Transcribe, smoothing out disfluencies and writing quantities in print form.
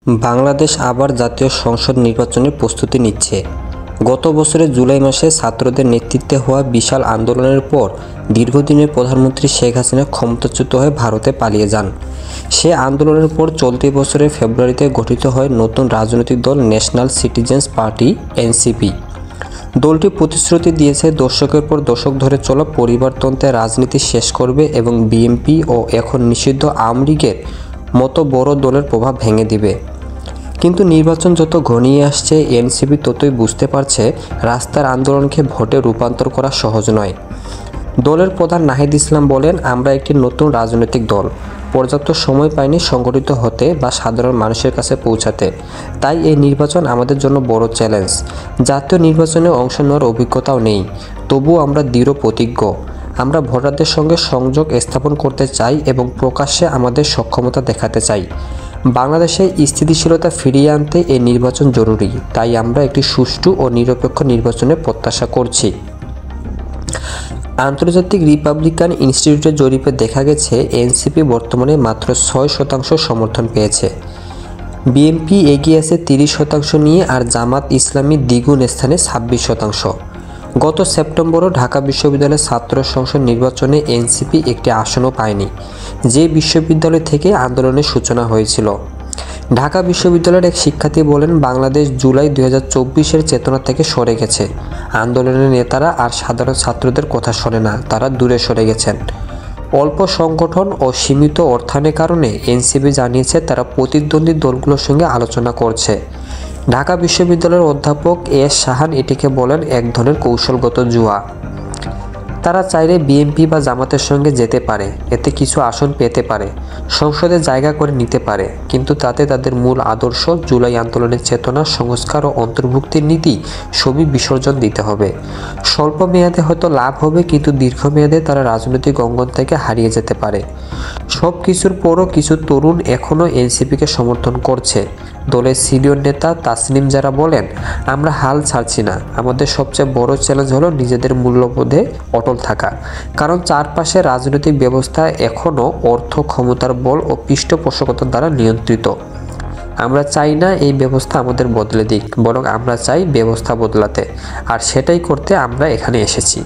বাংলাদেশ আবার জাতীয় সংসদ নির্বাচনের প্রস্তুতি নিচ্ছে। গত বছরের জুলাই মাসে ছাত্রদের নেতৃত্বে হওয়া বিশাল আন্দোলনের পর দীর্ঘদিনের প্রধানমন্ত্রী শেখ হাসিনা ক্ষমতাচ্যুত হয়ে ভারতে পালিয়ে যান। সে আন্দোলনের পর চলতি বছরের ফেব্রুয়ারিতে গঠিত হয় নতুন রাজনৈতিক দল ন্যাশনাল সিটিজেন্স পার্টি এনসিপি। দলটি প্রতিশ্রুতি দিয়েছে দশকের পর দশক ধরে চলা পরিবারতন্ত্রের রাজনীতি শেষ করবে এবং বিএনপি ও এখন নিষিদ্ধ আওয়ামী লীগের মতো বড় দলের প্রভাব ভেঙে দিবে। কিন্তু নির্বাচন যত ঘনিয়ে আসছে, এনসিপি ততই বুঝতে পারছে রাস্তার আন্দোলনকে ভোটে রূপান্তর করা সহজ নয়। দলের প্রধান নাহিদ ইসলাম বলেন, আমরা একটি নতুন রাজনৈতিক দল, পর্যাপ্ত সময় পাইনি সংগঠিত হতে বা সাধারণ মানুষের কাছে পৌঁছাতে। তাই এই নির্বাচন আমাদের জন্য বড় চ্যালেঞ্জ। জাতীয় নির্বাচনে অংশ নেওয়ার অভিজ্ঞতাও নেই, তবুও আমরা দৃঢ় প্রতিজ্ঞ। আমরা ভোটারদের সঙ্গে সংযোগ স্থাপন করতে চাই এবং প্রকাশ্যে আমাদের সক্ষমতা দেখাতে চাই। বাংলাদেশে স্থিতিশীলতা ফিরিয়ে আনতে এই নির্বাচন জরুরি, তাই আমরা একটি সুষ্ঠু ও নিরপেক্ষ নির্বাচনের প্রত্যাশা করছি। আন্তর্জাতিক রিপাবলিকান ইনস্টিটিউটের জরিপে দেখা গেছে, এনসিপি বর্তমানে মাত্র 6% সমর্থন পেয়েছে। বিএনপি এগিয়ে আছে 30% নিয়ে, আর জামাত ইসলামী দ্বিগুণ স্থানে 26%। গত সেপ্টেম্বরও ঢাকা বিশ্ববিদ্যালয়ের ছাত্র সংসদ নির্বাচনে এনসিপি একটি আসনও পায়নি, যে বিশ্ববিদ্যালয় থেকে আন্দোলনের সূচনা হয়েছিল। ঢাকা বিশ্ববিদ্যালয়ের এক শিক্ষার্থী বলেন, বাংলাদেশ জুলাই 2024-এর চেতনা থেকে সরে গেছে। আন্দোলনের নেতারা আর সাধারণ ছাত্রদের কথা শোনে না, তারা দূরে সরে গেছেন। অল্প সংগঠন ও সীমিত অর্থায়নের কারণে এনসিপি জানিয়েছে তারা প্রতিদ্বন্দ্বী দলগুলোর সঙ্গে আলোচনা করছে। ঢাকা বিশ্ববিদ্যালয়ের অধ্যাপক এস শাহান এটিকে বলেন এক ধরনের কৌশলগত জুয়া। তারা চাইলে বিএনপি বা জামাতের সঙ্গে যেতে পারে, এতে কিছু আসন পেতে পারে, সংসদে জায়গা করে নিতে পারে, কিন্তু তাতে তাদের মূল আদর্শ, জুলাই আন্দোলনের চেতনা, সংস্কার ও অন্তর্ভুক্তির নীতি সবই বিসর্জন দিতে হবে। স্বল্প মেয়াদে হয়তো লাভ হবে, কিন্তু দীর্ঘমেয়াদে তারা রাজনৈতিক অঙ্গন থেকে হারিয়ে যেতে পারে। সব কিছুর পরও কিছু তরুণ এখনও এনসিপিকে সমর্থন করছে। দলের সিনিয়র নেতা তাসনিম জারা বলেন, আমরা হাল ছাড়ছি না। আমাদের সবচেয়ে বড় চ্যালেঞ্জ হলো নিজেদের মূল্যবোধে অটল থাকা, কারণ চারপাশের রাজনৈতিক ব্যবস্থা এখনও অর্থ, ক্ষমতার বল ও পৃষ্ঠপোষকতার দ্বারা নিয়ন্ত্রিত। আমরা চাই না এই ব্যবস্থা আমাদের বদলে দিক, বরং আমরা চাই ব্যবস্থা বদলাতে, আর সেটাই করতে আমরা এখানে এসেছি।